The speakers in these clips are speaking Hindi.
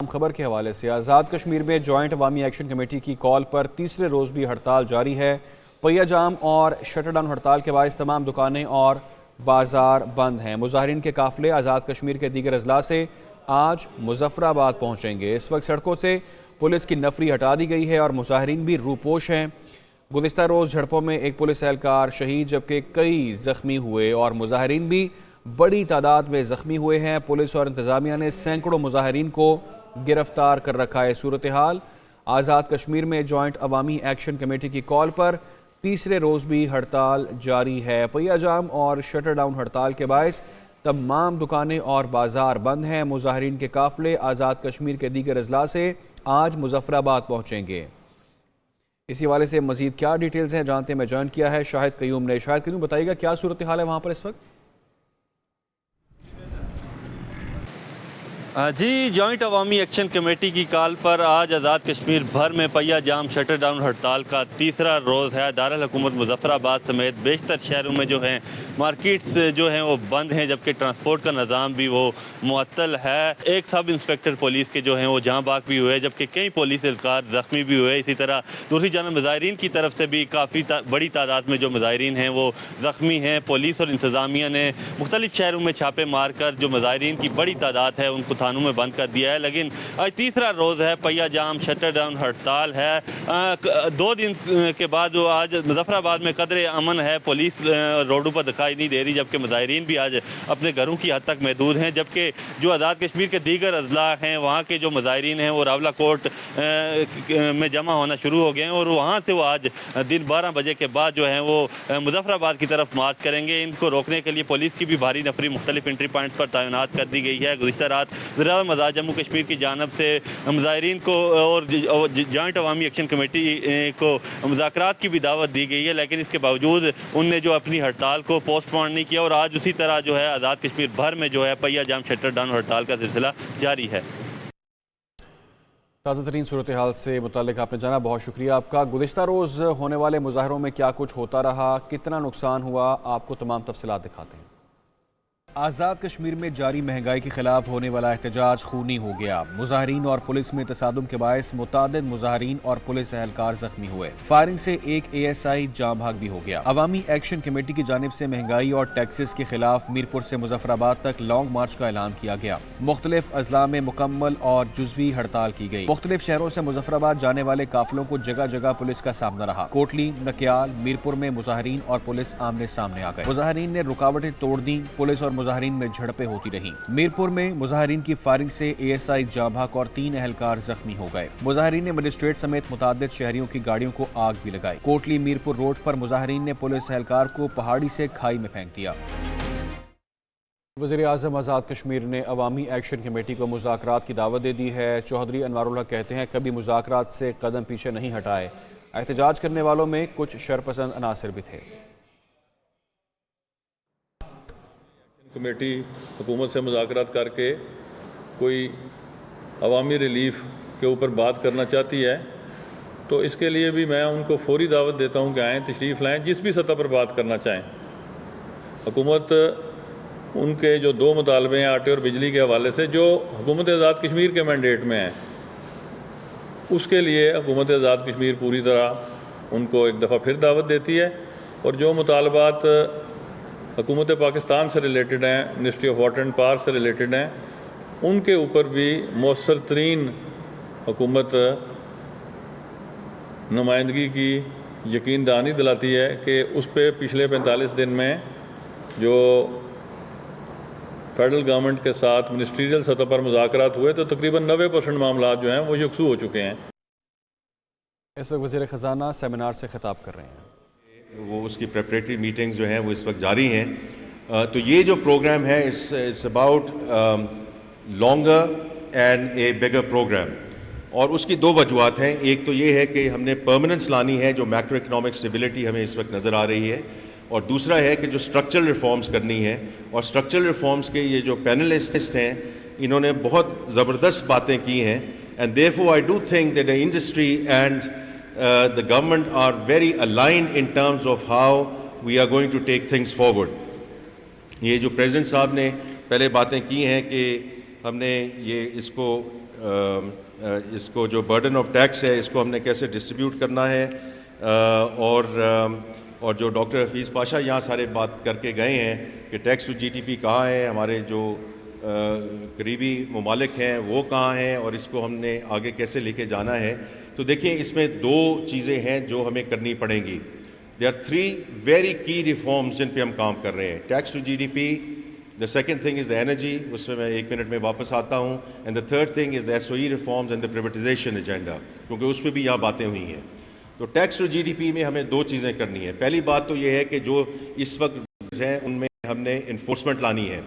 खबर के हवाले से आज़ाद कश्मीर में जॉइंट अवामी एक्शन कमेटी की कॉल पर तीसरे रोज़ भी हड़ताल जारी है। पहिया जाम और शटर डाउन हड़ताल के बायस तमाम दुकानें और बाजार बंद हैं। मुजाहिरीन के काफिले आज़ाद कश्मीर के दीगर अजला से आज मुजफ्फराबाद पहुँचेंगे। इस वक्त सड़कों से पुलिस की नफरी हटा दी गई है और मुजाहिरीन भी रूपोश हैं। गुज़िश्ता रोज़ झड़पों में एक पुलिस एहलकार शहीद जबकि कई जख्मी हुए और मुजाहिरीन भी बड़ी तादाद में जख्मी हुए हैं। पुलिस और इंतज़ामिया ने सैकड़ों मुजाहिरीन को गिरफ्तार कर रखा है। सूरत हाल आज़ाद कश्मीर में जॉइंट अवामी एक्शन कमेटी की कॉल पर तीसरे रोज़ भी हड़ताल जारी है। पहिया जाम और शटर डाउन हड़ताल के बायस तमाम दुकानें और बाजार बंद हैं। मुजाहिरीन के काफिले आज़ाद कश्मीर के दीगर अजला से आज मुजफ्फराबाद पहुँचेंगे। इसी हवाले से मज़ीद क्या डिटेल्स हैं जानते हैं। मैं ज्वाइन किया है शाहिद कयूम ने। शाहिद कयूम, बताइएगा क्या सूरत हाल है वहाँ पर इस वक्त? जी, जॉइंट अवामी एक्शन कमेटी की कॉल पर आज आज़ाद कश्मीर भर में पहिया जाम शटर डाउन हड़ताल का तीसरा रोज़ है। दारुल हुकूमत मुजफ्फराबाद समेत बेशतर शहरों में जो हैं मार्केट्स जो हैं वो बंद हैं, जबकि ट्रांसपोर्ट का निज़ाम भी वो मुअत्तल है। एक सब इंस्पेक्टर पुलिस के जो हैं वो जहाँ बाग भी हुए, जबकि कई पुलिस एहलकार ज़ख्मी भी हुए। इसी तरह दूसरी जानब मुजाहिरीन की तरफ से भी काफ़ी बड़ी तादाद में जो मुजाहिरीन हैं वो ज़ख्मी हैं। पुलिस और इंतज़ामिया ने मुख्तलिफ शहरों में छापे मार कर जो मुजाहिरीन की बड़ी तादाद है उनको थानों में बंद कर दिया है। लेकिन आज तीसरा रोज़ है, पहिया जाम शटर डाउन हड़ताल है। 2 दिन के बाद जो आज मुजफ्फराबाद में कदरे अमन है, पुलिस रोडों पर दिखाई नहीं दे रही, जबकि मुजाहिरीन भी आज अपने घरों की हद तक महदूद हैं। जबकि जो आज़ाद कश्मीर के दीगर अजला हैं वहाँ के जो मुजाहिरीन हैं वो रावला कोर्ट में जमा होना शुरू हो गए हैं और वहाँ से वो आज दिन 12 बजे के बाद जो है वो मुजफ्फराबाद की तरफ मार्च करेंगे। इनको रोकने के लिए पुलिस की भी भारी नफरी मुख्तलिफ एंट्री पॉइंट्स पर तैनात कर दी गई है। गुज़िश्ता रात मज़ार जम्मू कश्मीर की जानब से मुजाहिरीन को और जॉइंट अवामी एक्शन कमेटी को मुज़ाकरात की भी दावत दी गई है, लेकिन इसके बावजूद उनने जो अपनी हड़ताल को पोस्टपोन नहीं किया और आज उसी तरह जो है आज़ाद कश्मीर भर में जो है पहिया जाम शटर डाउन हड़ताल का सिलसिला जारी है। ताज़ा तरीन सूरत हाल से मुताल्लिक आपने जाना, बहुत शुक्रिया आपका। गुज़िश्ता रोज़ होने वाले मुजाहरों में क्या कुछ होता रहा, कितना नुकसान हुआ, आपको तमाम तफसीलात दिखाते हैं। आज़ाद कश्मीर में जारी महंगाई के खिलाफ होने वाला एहतजाज खूनी हो गया। मुजाहिरीन और पुलिस में तसादुम के बायस मुतादिद मुजाहिरीन और पुलिस एहलकार जख्मी हुए। फायरिंग से एक ASI जाम भाग भी हो गया। अवामी एक्शन कमेटी की जानिब से महंगाई और टैक्सेस के खिलाफ मीरपुर से मुजफ्फराबाद तक लॉन्ग मार्च का ऐलान किया गया। मुख्तलिफ अजला में मुकम्मल और जुज़वी हड़ताल की गई। मुख्तलिफ शहरों से मुजफ्फराबाद जाने वाले काफिलों को जगह जगह पुलिस का सामना रहा। कोटली, नकियाल, मीरपुर में मुजाहिरीन और पुलिस आमने सामने आ गए। मुजाहिरीन ने रुकावटें तोड़ दी। पुलिस और मुजाहिरीन में झड़पें होती रहीं। मीरपुर में मुजाहिरीन की फायरिंग से ASI जाम भाग और 3 एहलकार जख्मी हो गए। मुजाहिरीन ने मजिस्ट्रेट समेत मुतादिद शहरियों की गाड़ियों को आग भी लगाई। कोटली मीरपुर रोड पर मुजाहिरीन ने पुलिस एहलकार को पहाड़ी से खाई में फेंक दिया। वज़ीर आज़म आज़ाद कश्मीर ने अवामी एक्शन कमेटी को मुज़ाकरात की दावत दे दी है। चौधरी अनवारुल हक कहते हैं कभी मुज़ाकरात से कदम पीछे नहीं हटाए। एहतजाज करने वालों में कुछ शरपसंद अनासर भी थे। कमेटी हुकूमत से मुज़ाकरात करके कोई अवामी रिलीफ के ऊपर बात करना चाहती है तो इसके लिए भी मैं उनको फौरी दावत देता हूं कि आएँ, तशरीफ़ लाएँ, जिस भी सतह पर बात करना चाहें। हुकूमत उनके जो 2 मुतालबे हैं आटे और बिजली के हवाले से जो हुकूमत आज़ाद कश्मीर के मैंडेट में हैं, उसके लिए हुकूमत आज़ाद कश्मीर पूरी तरह उनको एक दफ़ा फिर दावत देती है और जो मुतालबात हुकूमत पाकिस्तान से रिलेटेड हैं, ministry of water and power से रिलेटेड हैं, उनके ऊपर भी मौसर तरीन हुकूमत नुमाइंदगी की यकीन दहानी दिलाती है कि उस पर पिछले 45 दिन में जो फेडरल गवर्नमेंट के साथ मिनिस्ट्रियल सतह पर मुज़ाकरात हुए तो तकरीबन 90% मामला जो हैं वो यकसू हो चुके हैं। इस वक्त वज़ीर ख़जाना सेमिनार से खिताब कर रहे हैं। वो उसकी प्रेपरेटरी मीटिंग्स जो हैं वो इस वक्त जारी हैं। तो ये जो प्रोग्राम है it's about longer and a bigger program और उसकी 2 वजूहत हैं। एक तो ये है कि हमने परमानेंस लानी है, जो मैक्रो इकनॉमिक स्टेबिलिटी हमें इस वक्त नज़र आ रही है, और दूसरा है कि जो स्ट्रक्चरल रिफॉर्म्स करनी है। और स्ट्रक्चरल रिफॉर्म्स के ये जो पैनलिस्ट हैं इन्होंने बहुत ज़बरदस्त बातें की हैं and therefore I do think that the industry and the government are very aligned in terms of how we are going to take things forward. ये जो प्रेसिडेंट साहब ने पहले बातें की हैं कि हमने ये इसको इसको जो बर्डन ऑफ टैक्स है इसको हमने कैसे डिस्ट्रीब्यूट करना है, और जो डॉक्टर हफीज़ पाशा यहाँ सारे बात करके गए हैं कि टैक्स टू जीडीपी कहाँ है, हमारे जो करीबी ममालिक हैं वो कहाँ हैं और इसको हमने आगे कैसे लेके जाना है। तो देखिए इसमें दो चीज़ें हैं जो हमें करनी पड़ेंगी। There are 3 very key reforms जिन पे हम काम कर रहे हैं। Tax to GDP, the second thing is the energy, उसमें मैं 1 मिनट में वापस आता हूँ, and the third thing is the SOE reforms and the privatisation agenda, क्योंकि उस पर भी यहाँ बातें हुई हैं। तो टैक्स टू जीडीपी में हमें 2 चीज़ें करनी है। पहली बात तो ये है कि जो इस वक्त हैं उनमें हमने इन्फोर्समेंट लानी है।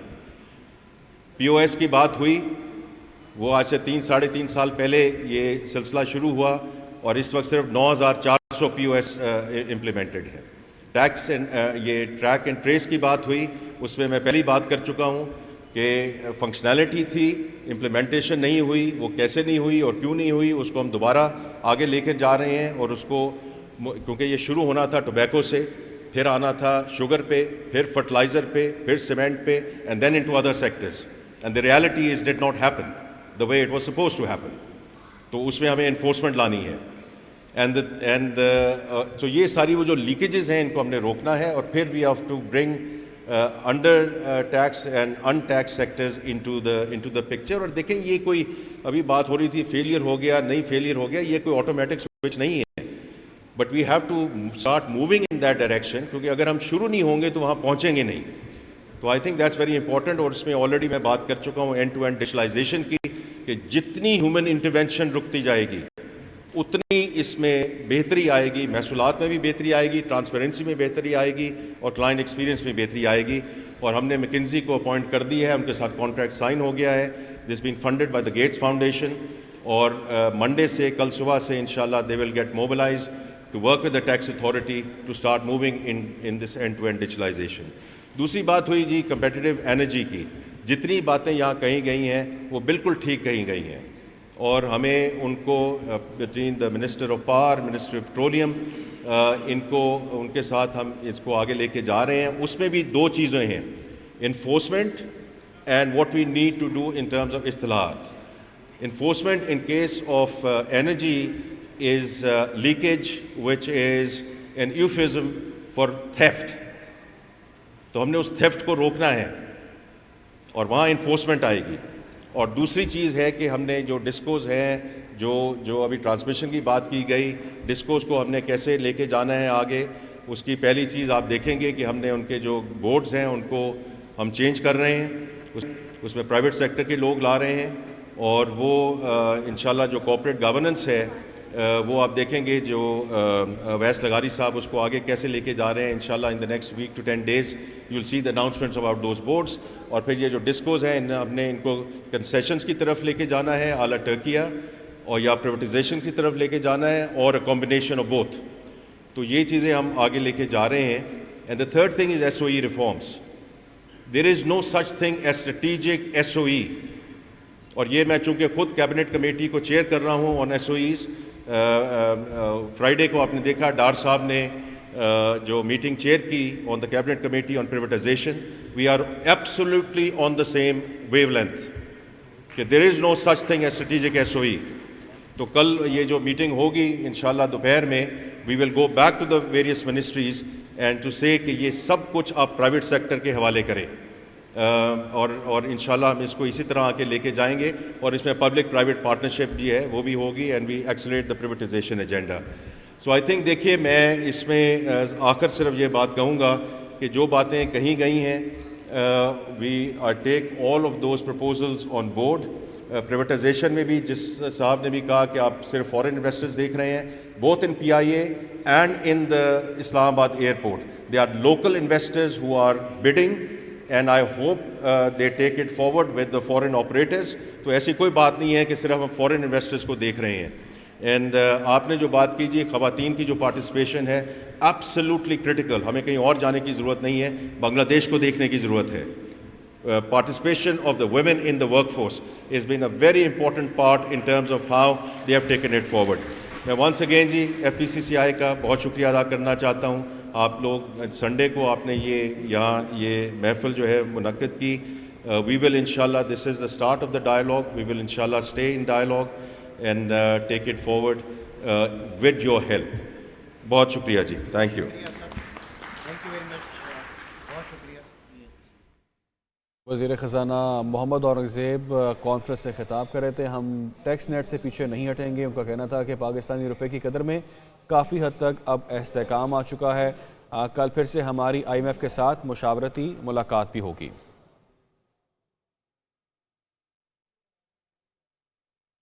पीओएस की बात हुई, वो आज से 3-3.5 साल पहले ये सिलसिला शुरू हुआ और इस वक्त सिर्फ 9,400 पीओएस इम्प्लीमेंटेड है। टैक्स एंड ये ट्रैक एंड ट्रेस की बात हुई, उसमें मैं पहली बात कर चुका हूँ कि फंक्शनैलिटी थी, इम्प्लीमेंटेशन नहीं हुई। वो कैसे नहीं हुई और क्यों नहीं हुई उसको हम दोबारा आगे लेकर जा रहे हैं, और उसको क्योंकि ये शुरू होना था टोबैको से, फिर आना था शुगर पे, फिर फर्टिलाइज़र पे, फिर सीमेंट पे, and then into other sectors, and the reality is did not happen the way it was suppose to happen. तो उसमें हमें इन्फोर्समेंट लानी है, तो ये सारी वो जो लीकेजेस हैं इनको हमने रोकना है, और फिर we have to bring under tax and untax sectors into the picture. और देखें ये कोई अभी बात हो रही थी फेलियर हो गया, नहीं फेलियर हो गया, ये कोई ऑटोमेटिक स्विच नहीं है, but we have to start moving in that direction, क्योंकि अगर हम शुरू नहीं होंगे तो वहाँ पहुँचेंगे नहीं। तो I think that's very important, और इसमें ऑलरेडी मैं बात कर चुका हूँ एंड टू एंड डिजिटलाइजेशन की, कि जितनी ह्यूमन इंटरवेंशन रुकती जाएगी उतनी इसमें बेहतरी आएगी, महसूलात में भी बेहतरी आएगी, ट्रांसपेरेंसी में बेहतरी आएगी, और क्लाइंट एक्सपीरियंस में बेहतरी आएगी। और हमने मैकिन्जी को अपॉइंट कर दी है, उनके साथ कॉन्ट्रैक्ट साइन हो गया है, this been funded by the Gates Foundation, और मंडे से, कल सुबह से इंशाल्लाह they will get mobilize to work with the tax authority to start moving in this end to end digitalization. दूसरी बात हुई जी कम्पेटिटिव एनर्जी की। जितनी बातें यहाँ कही गई हैं वो बिल्कुल ठीक कही गई हैं, और हमें उनको between the minister of power, minister of petroleum, इनको उनके साथ हम इसको आगे लेके जा रहे हैं। उसमें भी 2 चीज़ें हैं, enforcement and what we need to do in terms of इस्तिलाहात। Enforcement in case of energy is leakage which is an euphemism for theft. तो हमने उस थेफ्ट को रोकना है और वहाँ इन्फोर्समेंट आएगी। और दूसरी चीज़ है कि हमने जो डिस्कोज़ हैं, जो अभी ट्रांसमिशन की बात की गई, डिस्कोज़ को हमने कैसे लेके जाना है आगे, उसकी पहली चीज़ आप देखेंगे कि हमने उनके जो बोर्ड्स हैं उनको हम चेंज कर रहे हैं, उसमें प्राइवेट सेक्टर के लोग ला रहे हैं, और वो इंशाल्लाह जो कॉर्पोरेट गवर्नेंस है वो आप देखेंगे जो वैस लगारी साहब उसको आगे कैसे लेके जा रहे हैं। इंशाल्लाह in the next week to 10 days you will see the announcements about those boards. और फिर ये जो डिस्कोज़ हैं हमने इनको कंसेशंस की तरफ लेके जाना है आला टर्किया, और या प्राइवेटाइजेशन की तरफ लेके जाना है, और अ कॉम्बिनेशन ऑफ बोथ। तो ये चीज़ें हम आगे लेके जा रहे हैं। And the third thing is SOE reforms. There is no such thing as strategic SOE, और ये मैं चूँकि खुद कैबिनेट कमेटी को चेयर कर रहा हूँ ऑन एसओईज़। फ्राइडे को आपने देखा डार साहब ने जो मीटिंग चेयर की on the cabinet committee on privatisation, we are absolutely on the same wavelength कि there is no such thing as strategic SOE. तो कल ये जो मीटिंग होगी इंशाल्लाह दोपहर में, we will go back to the various ministries and to say कि ये सब कुछ आप प्राइवेट सेक्टर के हवाले करें, और इंशाल्लाह हम इसको इसी तरह आके लेके जाएंगे, और इसमें पब्लिक प्राइवेट पार्टनरशिप भी है वो भी होगी, and we accelerate the privatisation agenda. So I think देखिए मैं इसमें आखिर सिर्फ ये बात कहूँगा कि जो बातें कही गई हैं, we are take all of those proposals on board. Privatization में भी जिस साहब ने भी कहा कि आप सिर्फ फॉरेन इन्वेस्टर्स देख रहे हैं, both in PIA and in the Islamabad airport, they are local investors who are bidding, and I hope they take it forward with the foreign operators. तो ऐसी कोई बात नहीं है कि सिर्फ हम फॉरेन इन्वेस्टर्स को देख रहे हैं। एंड आपने जो बात कीजिए ख़वातीन की जो पार्टिसिपेशन है, एब्सोल्युटली क्रिटिकल, हमें कहीं और जाने की ज़रूरत नहीं है, बांग्लादेश को देखने की ज़रूरत है। Participation of the women in the workforce has been a very important part in terms of how they have taken it forward. मैं once again जी FPCCI का बहुत शुक्रिया अदा करना चाहता हूँ। आप लोग संडे को आपने ये यहाँ ये महफिल जो है मुनक्किद की, We will inshallah, this is the start of the dialogue, we will inshallah stay in dialogue and take it forward with your help. बहुत शुक्रिया जी, thank you. वज़ीर ख़ज़ाना मोहम्मद औरंगज़ेब कॉन्फ्रेंस से ख़िताब कर रहे थे। हम टैक्स नेट से पीछे नहीं हटेंगे। उनका कहना था कि पाकिस्तानी रुपए की कदर में काफ़ी हद तक अब इस्तेहकाम आ चुका है। कल फिर से हमारी IMF के साथ मुशावरती मुलाकात भी होगी।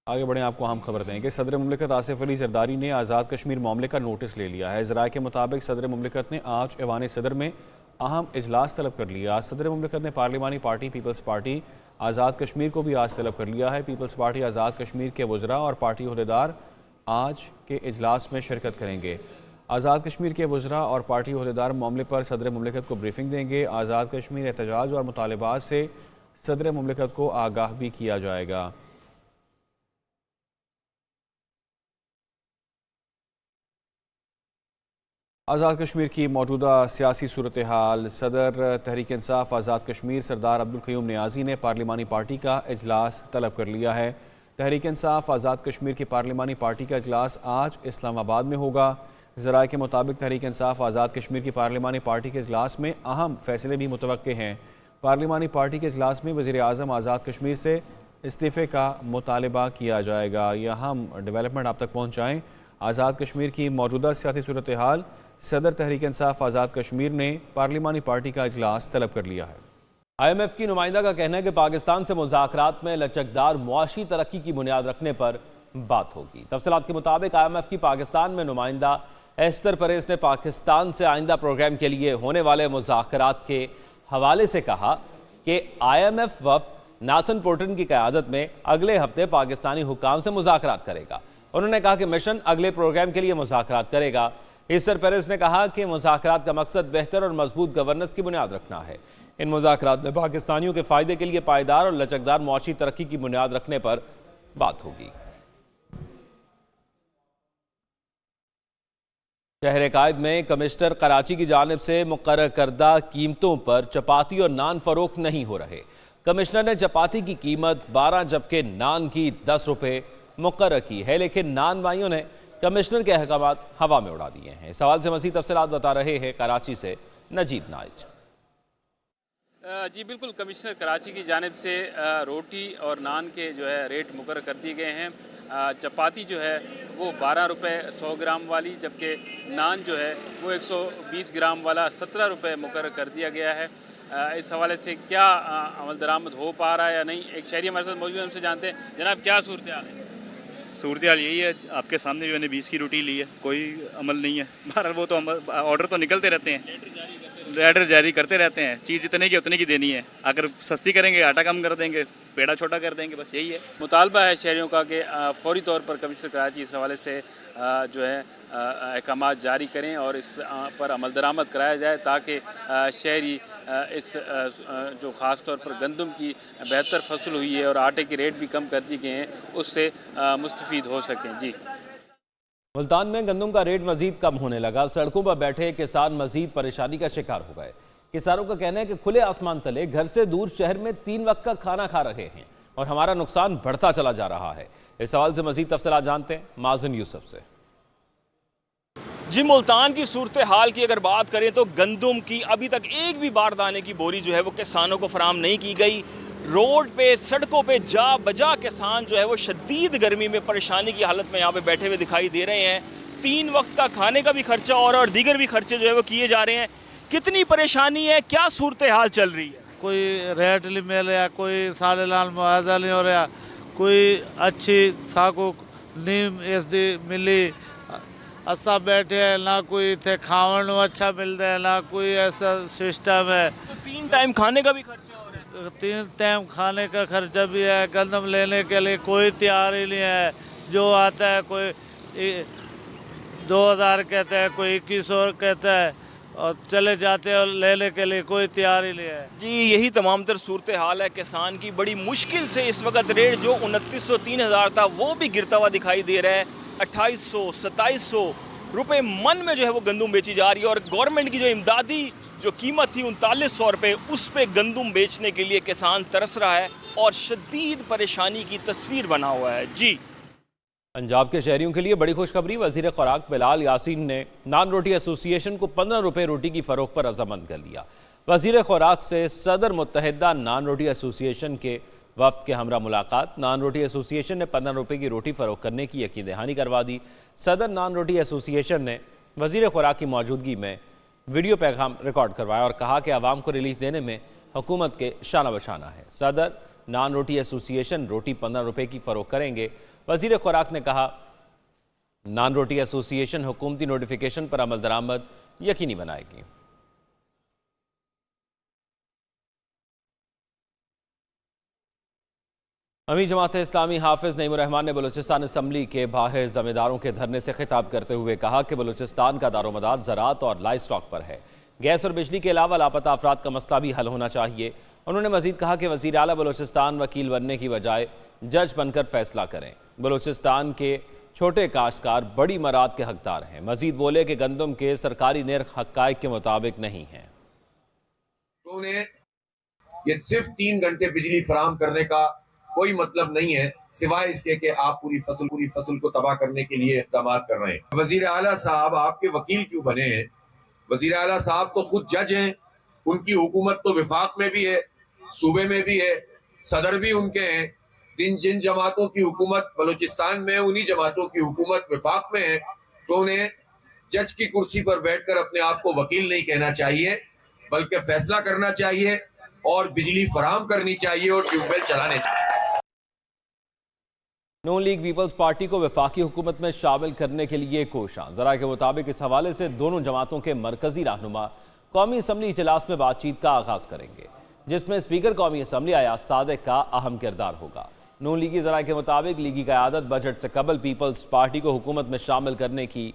आगे बढ़ें, आपको अहम खबर दें कि सदर मुमलिकत आसिफ अली जरदारी ने आज़ाद कश्मीर मामले का नोटिस ले लिया है। ज़राए के मुताबिक सदर मुमलिकत ने आज ऐवान सदर में अहम इजलास तलब कर लिया। सदर मुमलिकत ने पार्लिमानी party peoples party Azad Kashmir को भी आज तलब कर लिया है। पीपल्स पार्टी आज़ाद कश्मीर के वज़रा और पार्टी अहदेदार आज के इजलास में शिरकत करेंगे। आज़ाद कश्मीर के वज़रा और पार्टी अहदेदार मामले पर सदर मुमलिकत को ब्रीफिंग देंगे। आज़ाद कश्मीर एहतजाज और मुतालबात से सदर मुमलिकत को आगाह भी किया जाएगा। आज़ाद कश्मीर की मौजूदा सियासी सूरत हाल। सदर तहरीक इंसाफ आज़ाद कश्मीर सरदार अब्दुल क़य्यूम नियाज़ी ने पार्लिमानी पार्टी का इजलास तलब कर लिया है। तहरीक इंसाफ आज़ाद कश्मीर की पार्लिमानी पार्टी का इजलास आज इस्लामाबाद में होगा। ज़राए के मुताबिक तहरीक इंसाफ आज़ाद कश्मीर की पार्लिमानी पार्टी के इजलास में अहम फैसले भी मुतवक्के हैं। पार्लिमानी पार्टी के इजलास में वज़ीर आज़म आज़ाद कश्मीर से इस्तीफ़े का मुतालबा किया जाएगा। यह हम डेवलपमेंट आप तक पहुँचाएँ। आज़ाद कश्मीर की मौजूदा सियासी सूरत हाल। सदर तहरीक इंसाफ आज़ाद कश्मीर ने पार्लिमानी पार्टी का इजलास तलब कर लिया है। IMF की नुमाइंदा का कहना है कि पाकिस्तान से मुज़ाकरात में लचकदार मुआशी तरक्की की बुनियाद रखने पर बात होगी। तफसीलात के मुताबिक IMF की पाकिस्तान में नुमाइंदा एस्तर परेस ने पाकिस्तान से आइंदा प्रोग्राम के लिए होने वाले मुज़ाकरात के हवाले से कहा कि IMF वफ़द नाथन पोर्टन की क़यादत में अगले हफ्ते पाकिस्तानी हुक्काम से मुज़ाकरात करेगा। उन्होंने कहा कि मिशन अगले प्रोग्राम के लिए मुज़ाकरात करेगा। एस्तर परेस ने कहा कि मुज़ाकरात का मकसद बेहतर और मजबूत गवर्नेंस की बुनियाद रखना है। इन मुज़ाकरात में पाकिस्तानियों के फ़ायदे के लिए पायदार और लचकदार मुआशी तरक्की की बुनियाद रखने पर बात होगी। शहर कायद में कमिश्नर कराची की जानिब से मुकर्रर करदा कीमतों पर चपाती और नान फरोख्त नहीं हो रहे। कमिश्नर ने चपाती की कीमत 12 जबकि नान की 10 रुपये मुकर्रर की है, लेकिन नान भाइयों ने कमिश्नर के अहकामात हवा में उड़ा दिए हैं। इस सवाल से मज़ीद तफसीलात बता रहे हैं कराची से नजीब नाइज। जी बिल्कुल, कमिश्नर कराची की जानिब से रोटी और नान के जो है रेट मुकर्रर कर दिए गए हैं। चपाती जो है वो 12 रुपये 100 ग्राम वाली, जबकि नान जो है वो 120 ग्राम वाला 17 रुपये मुकर्रर कर दिया गया है। इस हवाले से क्या अमल दरामद हो पा रहा है या नहीं, एक शहरी हमारे साथ मौजूद है, उनसे जानते हैं। जनाब, क्या सूरत हाल है? सूरत हाल यही है, आपके सामने जो मैंने 20 की रोटी ली है, कोई अमल नहीं है। बहरहाल वो तो ऑर्डर तो निकलते रहते हैं, लेटर जारी करते रहते हैं। चीज़ इतने की उतने की देनी है। अगर सस्ती करेंगे आटा कम कर देंगे, पेड़ा छोटा कर देंगे, बस यही है। मुतालबा है शहरियों का कि फौरी तौर पर कमिश्नर कराची इस हवाले से जो है अहकाम जारी करें और इस पर अमल दरामद कराया जाए, ताकि शहरी इस जो ख़ास तौर पर गंदम की बेहतर फसल हुई है और आटे के रेट भी कम कर दिए गए हैं, उससे मुस्तफ़ीद हो सकें। जी, मुल्तान में गंदम का रेट मजीद कम होने लगा। सड़कों पर बैठे किसान मजीद परेशानी का शिकार हो गए। किसानों का कहना है कि खुले आसमान तले घर से दूर शहर में 3 वक्त का खाना खा रहे हैं और हमारा नुकसान बढ़ता चला जा रहा है। इस सवाल से मजीद तफसीलात जानते हैं माज़िन यूसुफ से। जी, मुल्तान की सूरत हाल की अगर बात करें तो गंदम की अभी तक एक भी बारदाने की बोरी जो है वो किसानों को फराम नहीं की गई। रोड पे सड़कों पे जा बजा किसान जो है वो शदीद गर्मी में परेशानी की हालत में यहाँ पे बैठे हुए दिखाई दे रहे हैं। 3 वक्त का खाने का भी खर्चा और दीगर भी खर्चे जो है वो किए जा रहे हैं। कितनी परेशानी है, क्या सूरत हाल चल रही है? कोई रेट नहीं मिल रहा, कोई साले लाल मुआवजा नहीं हो रहा, कोई अच्छी साकू नहीं इसकी मिली। असा बैठे हैं, ना कोई इतने खावन अच्छा मिलता है, ना कोई ऐसा सिस्टम है। तो 3 टाइम खाने का भी खर्चा हो रहा है? 3 टाइम खाने का खर्चा भी है। गंदम लेने के लिए कोई तैयार ही नहीं है। जो आता है कोई 2000 कहता है, कोई 2100 कहता है और चले जाते हैं और लेने के लिए कोई तैयार ही नहीं है। जी, यही तमाम तर सूरत हाल है किसान की। बड़ी मुश्किल से इस वक्त रेट जो 2900 3000 था वो भी गिरता हुआ दिखाई दे रहा है। 2800 2700 रुपये मन में जो है वो गंदम बेची जा रही है और गवर्नमेंट की जो इमदादी जो कीमत थी 3900 रुपये, उस पे गंदम बेचने के लिए किसान तरस रहा है और शदीद परेशानी की तस्वीर बना हुआ है। जी, पंजाब के शहरियों के लिए बड़ी खुशखबरी। वजीर खुराक बिलाल यासीन ने नान रोटी एसोसिएशन को 15 रुपये रोटी की फ़रोख्त पर रजामंद कर लिया। वजीर खुराक से सदर मुत्तहिदा नान रोटी एसोसिएशन के वफ्द के हमरा मुलाकात। नान रोटी एसोसिएशन ने 15 रुपये की रोटी फ़रोख्त करने की यकीन दहानी करवा दी। सदर नान रोटी एसोसिएशन ने वजीर खुराक की मौजूदगी में वीडियो पैगाम रिकॉर्ड करवाया और कहा कि आवाम को रिलीफ देने में हुकूमत के शाना बशाना है। सदर नान रोटी एसोसिएशन रोटी 15 रुपये की फ़रोख्त करेंगे। वजीर खुराक ने कहा नान रोटी एसोसिएशन हुकूमती नोटिफिकेशन पर अमल दरामद यकीनी बनाएगी। अमीर जमात इस्लामी हाफिज नईमुर रहमान ने बलूचिस्तान असम्बली के बाहर जमींदारों के धरने से खिताब करते हुए कहा कि बलूचिस्तान का दारोमदार ज़राअत और लाइव स्टॉक पर है। गैस और बिजली के अलावा लापता अफराद का मसला भी हल होना चाहिए। उन्होंने मजीद कहा कि वज़ीर आला बलूचिस्तान वकील बनने की बजाय जज बनकर फैसला करें। बलूचिस्तान के छोटे काश्तकार बड़ी मराद के हकदार हैं। मजीद बोले कि गंदम के सरकारी नर्ख हक़ाइक़ के मुताबिक नहीं है। तो उन्हें ये सिर्फ 3 घंटे बिजली फराहम करने का कोई मतलब नहीं है, सिवाय इसके कि आप पूरी फसल को तबाह करने के लिए इक़दाम कर रहे हैं। वजीर आला साहब आपके वकील क्यों बने हैं? वजीर आला साहब तो खुद जज हैं, उनकी हुकूमत तो विफाक में भी है, सूबे में भी है, सदर भी उनके हैं। जिन जमातों की हुकूमत बलूचिस्तान में, उन्हीं जमातों की हुकूमत विफाक में है, तो उन्हें जज की कुर्सी पर बैठकर अपने आप को वकील नहीं कहना चाहिए, बल्कि फैसला करना चाहिए और बिजली फराहम करनी चाहिए और ट्यूबवेल चलाने चाहिए। नून लीग पीपल्स पार्टी को वफाकी हुकूमत में शामिल करने के लिए कोशां। ज़रा के मुताबिक इस हवाले से दोनों जमातों के मरकजी रहनुमा कौमी असम्बली इजलास में बातचीत का आगाज़ करेंगे, जिसमें स्पीकर कौमी असम्बली अयाज सादिक का अहम किरदार होगा। नून लीगी ज़रा के मुताबिक लीगी क़यादत बजट से कबल पीपल्स पार्टी को हुकूमत में शामिल करने की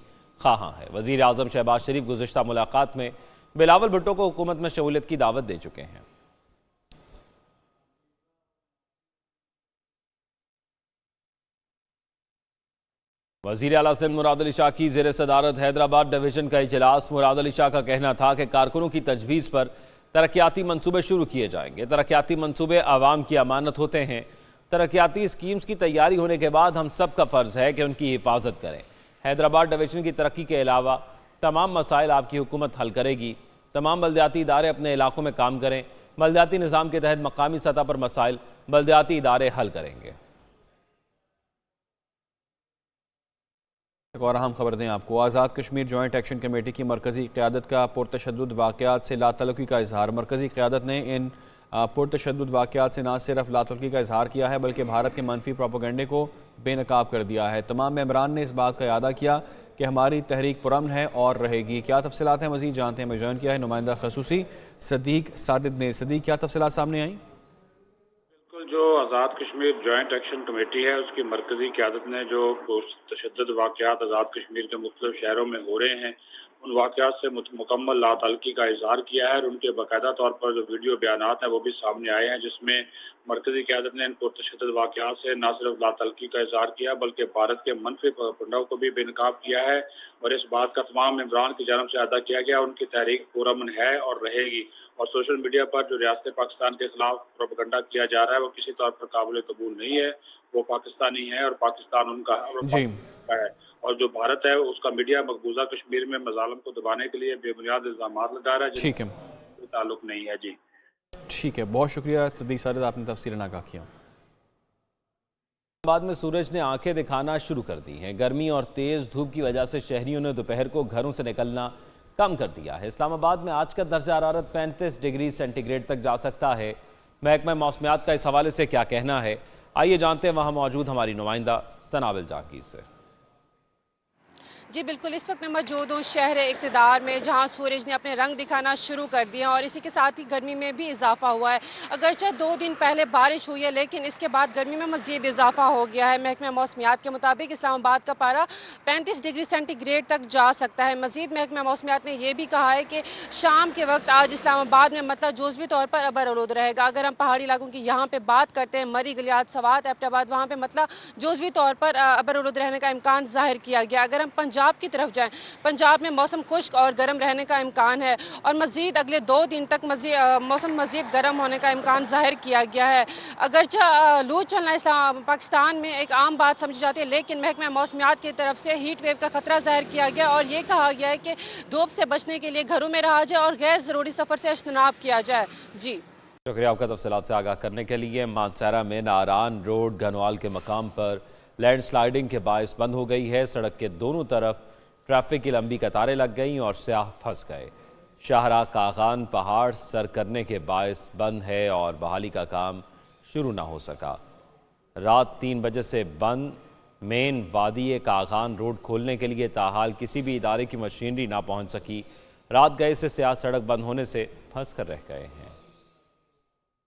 ख्वाहां है। वज़ीर आज़म शहबाज शरीफ गुज़िश्ता मुलाकात में बिलावल भुट्टो को हुकूमत में शमूलियत की दावत दे चुके हैं। वज़ीर आला सिंध मुराद अली शाह की ज़ेर सदारत हैदराबाद डिवीज़न का इजलास। मुराद अली शाह का कहना था कि कारकुनों की तजवीज़ पर तरक्याती मनसूबे शुरू किए जाएंगे। तरक्याती मनसूबे आवाम की अमानत होते हैं। तरक्याती स्कीम्स की तैयारी होने के बाद हम सब का फ़र्ज़ है कि उनकी हिफाजत करें। हैदराबाद डिवीज़न की तरक्की के अलावा तमाम मसाइल आपकी हुकूमत हल करेगी। तमाम बल्दियाती इदारे अपने इलाकों में काम करें। बल्दियाती निज़ाम के तहत मकामी सतह पर मसाइल बल्दियाती इदारे हल करेंगे। एक और अहम खबर दें आपको। Azad Kashmir joint action committee की मरकज़ी क़यादत का पुरतशद्दुद वाक़यात से लातल्लुक़ी का इजहार। मरकज़ी क़यादत ने इन पुरतशद्दुद वाक़यात से न सिर्फ लातल्लुक़ी का इजहार किया है, बल्कि भारत के मनफी प्रोपेगेंडे को बेनकाब कर दिया है। तमाम मेंबरान ने इस बात का इरादा किया कि हमारी तहरीक पुरअमन है और रहेगी। क्या तफसीलात हैं मज़ीद जानते हैं। मैं ज्वाइन किया है नुमाइंदा खसूसी सदीक सादिद ने। सदीक, क्या तफसीलात सामने आई? जो Azad Kashmir joint action committee है, उसकी मरकजी क़यादत ने जो तशद्दुद वाक़यात आज़ाद कश्मीर के मुख्तलिफ शहरों में हो रहे हैं, उन वाक़यात से मुकम्मल लातल्लुक़ी का इजहार किया है और उनके बाकायदा तौर पर जो वीडियो बयानात हैं वो भी सामने आए हैं, जिसमें मरकजी क़यादत ने इन पुरतशद्दुद वाक़यात से न सिर्फ लातल्लुक़ी का इजहार किया, बल्कि भारत के मनफी प्रोपेगेंडा को भी बेनकाब किया है और इस बात का तमाम मेंबरान की जानिब से अदा किया गया उनकी तहरीक पुरअमन है और रहेगी। और सोशल मीडिया पर जो रियासत पाकिस्तान के खिलाफ प्रोपेगेंडा किया जा रहा है वो किसी तौर पर काबिल कबूल नहीं है। वो पाकिस्तानी है और पाकिस्तान उनका है और जो भारत है उसका मीडिया मकबूजा कश्मीर में मजालम को दबाने के लिए बेबुनियाद इल्जाम लगा रहा है, ठीक है, कोई ताल्लुक नहीं है। जी ठीक है, बहुत शुक्रिया सदीक सादिद, आपने तफसीलन आगाह किया। बाद में सूरज ने आंखें दिखाना शुरू कर दी हैं। गर्मी और तेज़ धूप की वजह से शहरियों ने दोपहर को घरों से निकलना कम कर दिया है। इस्लामाबाद में आज का दर्जा हरारत 35 डिग्री सेंटीग्रेड तक जा सकता है। महकमा मौसमियात का इस हवाले से क्या कहना है, आइए जानते हैं वहाँ मौजूद हमारी नुमाइंदा सनाबिल जाकी से। जी बिल्कुल, इस वक्त मैं मौजूद हूँ शहर इक़्तिदार में, जहाँ सूरज ने अपने रंग दिखाना शुरू कर दिया और इसी के साथ ही गर्मी में भी इजाफा हुआ है। अगरचे 2 दिन पहले बारिश हुई है, लेकिन इसके बाद गर्मी में मज़ीद इजाफा हो गया है। महकमा मौसमियात के मुताबिक इस्लामाबाद का पारा 35 डिग्री सेंटीग्रेड तक जा सकता है। मज़ीद महकमा मौसमियात ने यह भी कहा है कि शाम के वक्त आज इस्लामाबाद में मतलब जुज़वी तौर पर अबर-आलूद रहेगा। अगर हम पहाड़ी इलाकों की यहाँ पर बात करते हैं, मरी, गलियात, सवात, एबटाबाद, वहाँ पर मतलब जुज़वी तौर पर अबर-आलूद रहने का इम्कान ज़ाहिर किया गया। अगर हम पंजाब की तरफ जाएँ। पंजाब में मौसम खुश्क और गर्म रहने का इम्कान है और मज़ीद अगले 2 दिन तक मौसम मज़ीद गर्म होने का इम्कान ज़ाहिर किया गया है। अगरचे लू चलना पाकिस्तान में एक आम बात समझी जाती है, लेकिन महकमा मौसमियात की तरफ से हीट वेव का खतरा जाहिर किया गया और ये कहा गया है कि धूप से बचने के लिए घरों में रहा जाए और गैर ज़रूरी सफ़र से इज्तनाब किया जाए। जी शुक्रिया आपका तफसीलात से आगाह करने के लिए। मानसरा में नारान रोड घनवाल के मकाम पर लैंडस्लाइडिंग के बायस बंद हो गई है। सड़क के दोनों तरफ ट्रैफिक की लंबी कतारें लग गईं और स्याह फंस गए। शाहरा कागान पहाड़ सर करने के बायस बंद है और बहाली का काम शुरू ना हो सका। रात 3 बजे से बंद मेन वादी कागान रोड खोलने के लिए ताहाल किसी भी इदारे की मशीनरी ना पहुंच सकी। रात गए से स्याह सड़क बंद होने से फंस कर रह गए हैं।